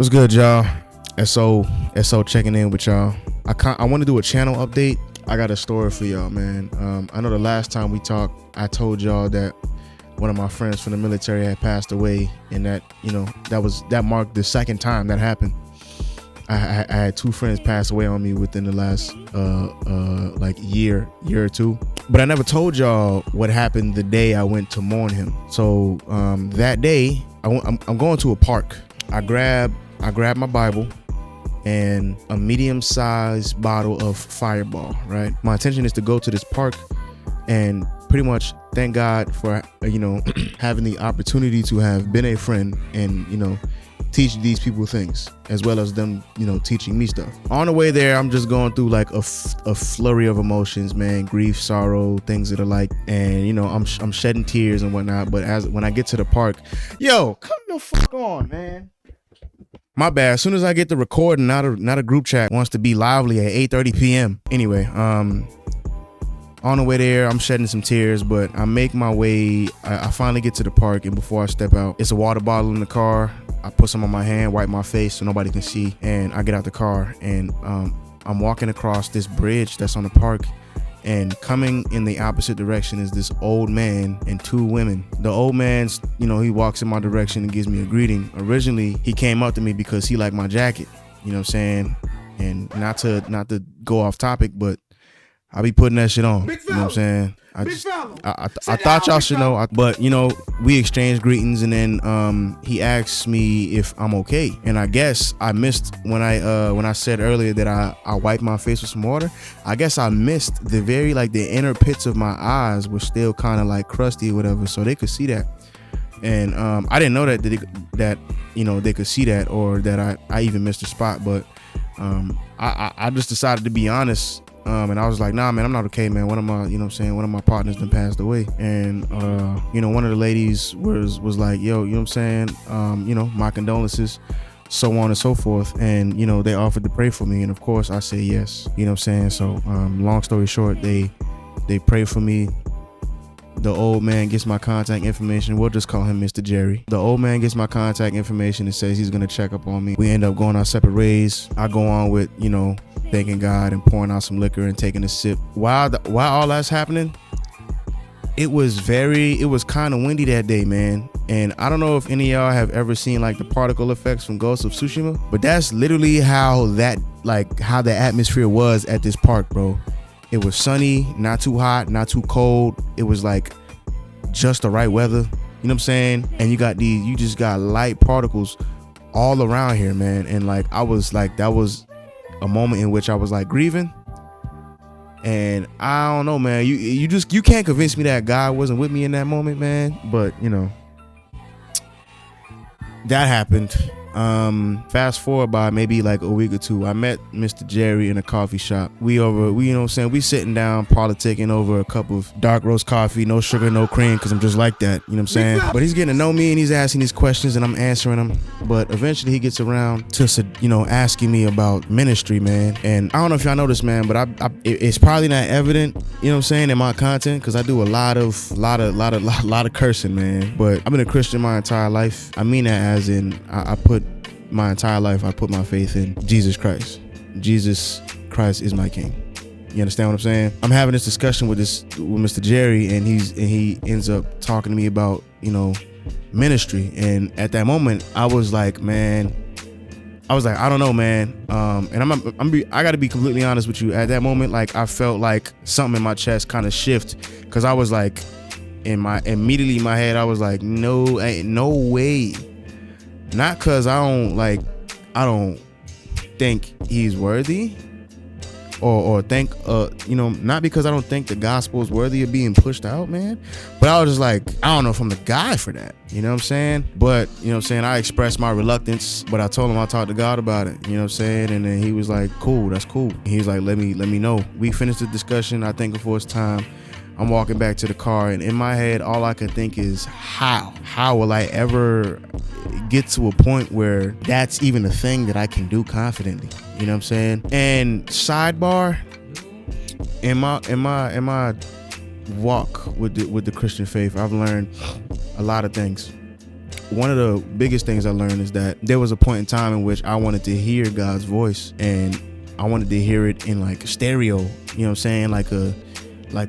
What's good, y'all? SO checking in with y'all. I want to do a channel update. I got a story for y'all, man. I know the last time we talked, I told y'all that one of my friends from the military had passed away, and that that marked the second time that happened. I had two friends pass away on me within the last like year or two, but I never told y'all what happened the day I went to mourn him. So that day, I'm going to a park. I grab my Bible and a medium-sized bottle of Fireball, right? My intention is to go to this park and pretty much thank God for, having the opportunity to have been a friend and, teach these people things, as well as them, teaching me stuff. On the way there, I'm just going through like a flurry of emotions, man, grief, sorrow, things that are like, and, I'm shedding tears and whatnot. But when I get to the park, come the fuck on, man. My bad. As soon as I get the recording, not a group chat wants to be lively at 8:30 p.m. Anyway, on the way there, I'm shedding some tears, but I make my way. I finally get to the park, and before I step out, it's a water bottle in the car. I put some on my hand, wipe my face so nobody can see, and I get out the car, and I'm walking across this bridge that's on the park, and coming in the opposite direction is this old man and two women. The old man's, he walks in my direction and gives me a greeting. Originally, he came up to me because he liked my jacket, you know what I'm saying? And not to go off topic, but I be putting that shit on, you know what I'm saying? I thought y'all should know, but we exchanged greetings, and then he asked me if I'm okay, and I guess I missed when I said earlier that I wiped my face with some water. I guess I missed the inner pits of my eyes were still kind of like crusty or whatever, so they could see that, and I didn't know that they could see that, or that I even missed a spot, but I just decided to be honest. And I was like, nah, man, I'm not okay, man. One of my partners done passed away. And, one of the ladies was like, yo, you know what I'm saying? My condolences, so on and so forth. And, they offered to pray for me. And of course I say yes, you know what I'm saying? So, long story short, they prayed for me. The old man gets my contact information. We'll just call him Mr. Jerry. The old man gets my contact information and says he's going to check up on me. We end up going our separate ways. I go on with, thanking God and pouring out some liquor and taking a sip. While all that's happening, it was kind of windy that day, man. And I don't know if any of y'all have ever seen like the particle effects from Ghost of Tsushima, but that's literally how the atmosphere was at this park, bro. It was sunny, not too hot, not too cold. It was like just the right weather. You know what I'm saying? And you just got light particles all around here, man. And that was a moment in which I was like grieving. And I don't know, man. You can't convince me that God wasn't with me in that moment, man. But that happened. Fast forward by maybe like a week or two, I met Mr. Jerry in a coffee shop. We sitting down politicking over a cup of dark roast coffee, no sugar, no cream, because I'm just like that, you know what I'm saying? But he's getting to know me and he's asking these questions and I'm answering them. But eventually he gets around to asking me about ministry, man. And I don't know if y'all know this, man, but it's probably not evident, you know what I'm saying, in my content, because I do a lot of cursing, man. But I've been a Christian my entire life. I mean that as in I put my faith in Jesus Christ. Jesus Christ is my king. You understand what I'm saying? I'm having this discussion with Mr. Jerry, and he ends up talking to me about, ministry. And at that moment, I was like, I don't know, man. And I gotta be completely honest with you. At that moment, like, I felt like something in my chest kind of shift, because I was like, immediately in my head, I was like, no, ain't no way. Not because I don't think he's worthy, or think, not because I don't think the gospel is worthy of being pushed out, man. But I was just like, I don't know if I'm the guy for that, you know what I'm saying? But, I expressed my reluctance, but I told him I talked to God about it, you know what I'm saying? And then he was like, cool, that's cool. He was like, let me know. We finished the discussion. I think before it's time, I'm walking back to the car, and in my head, all I could think is, how will I ever get to a point where that's even a thing that I can do confidently? You know what I'm saying? And sidebar, in my walk with the Christian faith, I've learned a lot of things. one of the biggest things I learned is that there was a point in time in which I wanted to hear God's voice, and I wanted to hear it in like stereo, you know what I'm saying? Like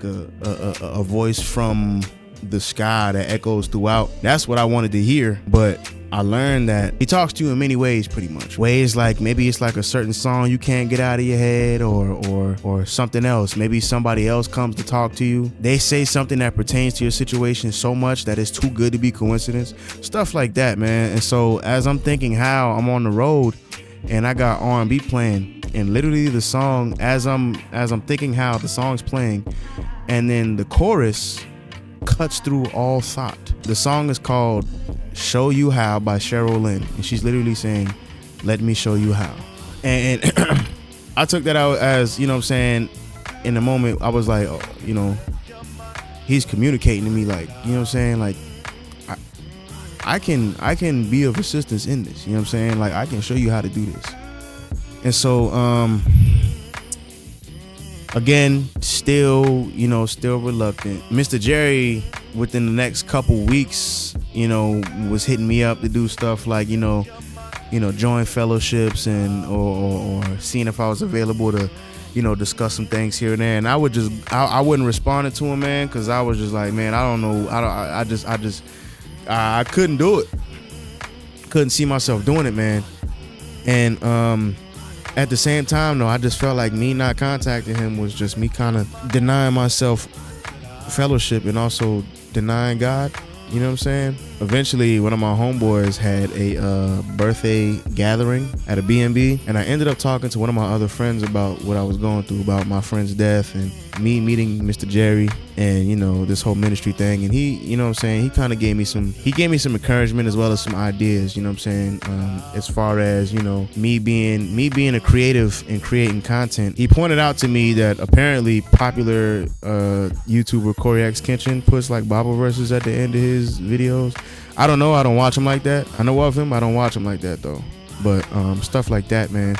a voice from the sky that echoes throughout. That's what I wanted to hear. But I learned that he talks to you in many ways, pretty much. Ways like maybe it's like a certain song you can't get out of your head, or something else. Maybe somebody else comes to talk to you. They say something that pertains to your situation so much that it's too good to be coincidence. Stuff like that, man. And so as I'm thinking how I'm on the road and I got R&B playing, and literally the song, as I'm thinking how the song's playing, and then the chorus cuts through all thought. The song is called Show You How by Cheryl Lynn, and she's literally saying, let me show you how. And I took that out as, you know what I'm saying, in the moment I was like, oh, you know, he's communicating to me like, you know what I'm saying, like I can be of assistance in this, you know what I'm saying, like I can show you how to do this. And so again, still reluctant. Mr. Jerry, within the next couple weeks, you know, was hitting me up to do stuff like, you know, join fellowships and or seeing if I was available to, you know, discuss some things here and there. And I wouldn't respond to him, man, because I was just like, man, I don't know, I couldn't do it. Couldn't see myself doing it, man. And at the same time, though, I just felt like me not contacting him was just me kind of denying myself fellowship and also denying God. You know what I'm saying? Eventually, one of my homeboys had a birthday gathering at a B&B, and I ended up talking to one of my other friends about what I was going through, about my friend's death and me meeting Mr. Jerry and, you know, this whole ministry thing. And he, you know what I'm saying, he kind of gave me some encouragement as well as some ideas, you know what I'm saying, as far as, you know, me being a creative and creating content. He pointed out to me that apparently popular YouTuber Corey X Kitchen puts like Bible verses at the end of his videos. I don't know, I don't watch him like that. I know of him, I don't watch him like that though. But stuff like that, man.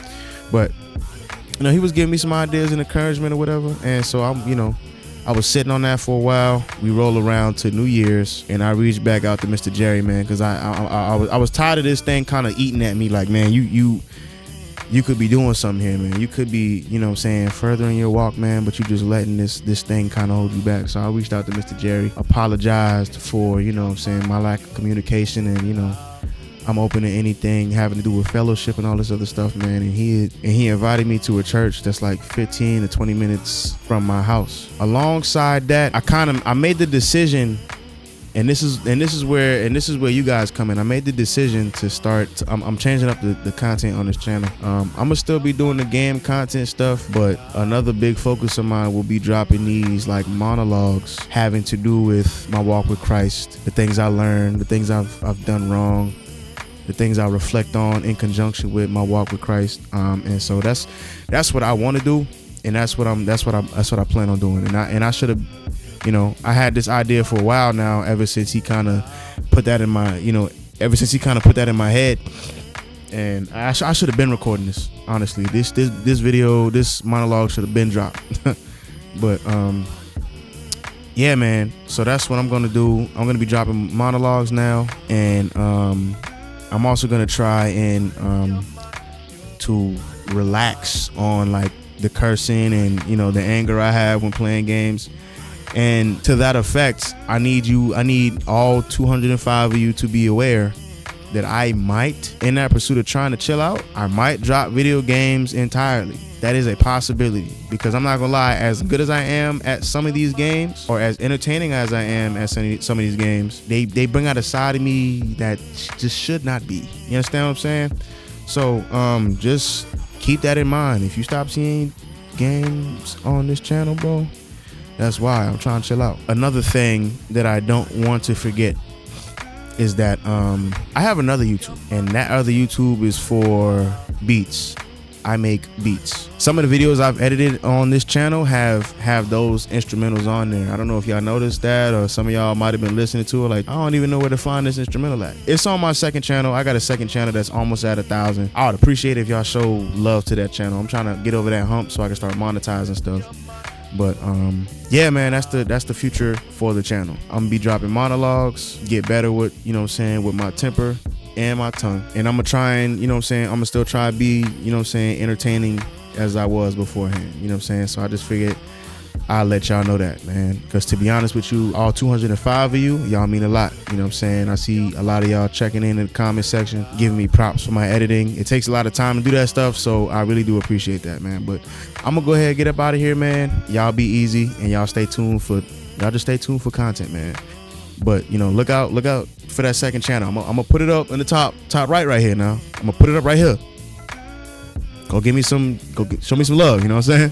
But you know, he was giving me some ideas and encouragement or whatever. And so I was sitting on that for a while. We roll around to New Year's, and I reached back out to Mr. Jerry, man, because I was tired of this thing kind of eating at me. Like, man, you could be doing something here, man. You could be, you know what I'm saying, furthering your walk, man, but you just letting this thing kind of hold you back. So I reached out to Mr. Jerry, apologized for, you know what I'm saying, my lack of communication, and, you know, I'm open to anything having to do with fellowship and all this other stuff, man. And he invited me to a church that's like 15 to 20 minutes from my house. Alongside that, I made the decision, and this is where you guys come in. I made the decision to start. I'm changing up the content on this channel. I'm gonna still be doing the game content stuff, but another big focus of mine will be dropping these like monologues having to do with my walk with Christ, the things I learned, the things I've done wrong, the things I reflect on in conjunction with my walk with Christ. And so that's what I want to do, and that's what I plan on doing. And I should have, you know, I had this idea for a while now, ever since he kind of put that in my head. And I should have been recording this, honestly. This video, this monologue should have been dropped. But yeah, man. So that's what I'm gonna do. I'm gonna be dropping monologues now, and I'm also gonna try and to relax on like the cursing and, you know, the anger I have when playing games. And to that effect, I need all 205 of you to be aware that I might, in that pursuit of trying to chill out, I might drop video games entirely. That is a possibility, because I'm not gonna lie, as good as I am at some of these games, or as entertaining as I am at some of these games, they bring out a side of me that just should not be. You understand what I'm saying? So just keep that in mind. If you stop seeing games on this channel, bro, that's why. I'm trying to chill out. Another thing that I don't want to forget is that I have another YouTube, and that other YouTube is for beats. I make beats. Some of the videos I've edited on this channel have those instrumentals on there. I don't know if y'all noticed that, or some of y'all might have been listening to it like, I don't even know where to find this instrumental at. It's on my second channel. I got a second channel that's almost at 1,000. I would appreciate it if y'all show love to that channel. I'm trying to get over that hump so I can start monetizing stuff. But yeah, man, that's the future for the channel. I'm gonna be dropping monologues, get better with, you know what I'm saying, with my temper and my tongue. And I'm gonna try and, you know what I'm saying, I'm gonna still try to be, you know what I'm saying, entertaining as I was beforehand. You know what I'm saying? So I just figured I'll let y'all know that, man. Because to be honest with you, all 205 of you, y'all mean a lot. You know what I'm saying? I see a lot of y'all checking in the comment section, giving me props for my editing. It takes a lot of time to do that stuff, so I really do appreciate that, man. But I'm gonna go ahead and get up out of here, man. Y'all be easy, and y'all just stay tuned for content, man. But you know, look out for that second channel. I'm gonna put it up in the top right here now. I'm gonna put it up right here. Show me some love, you know what I'm saying?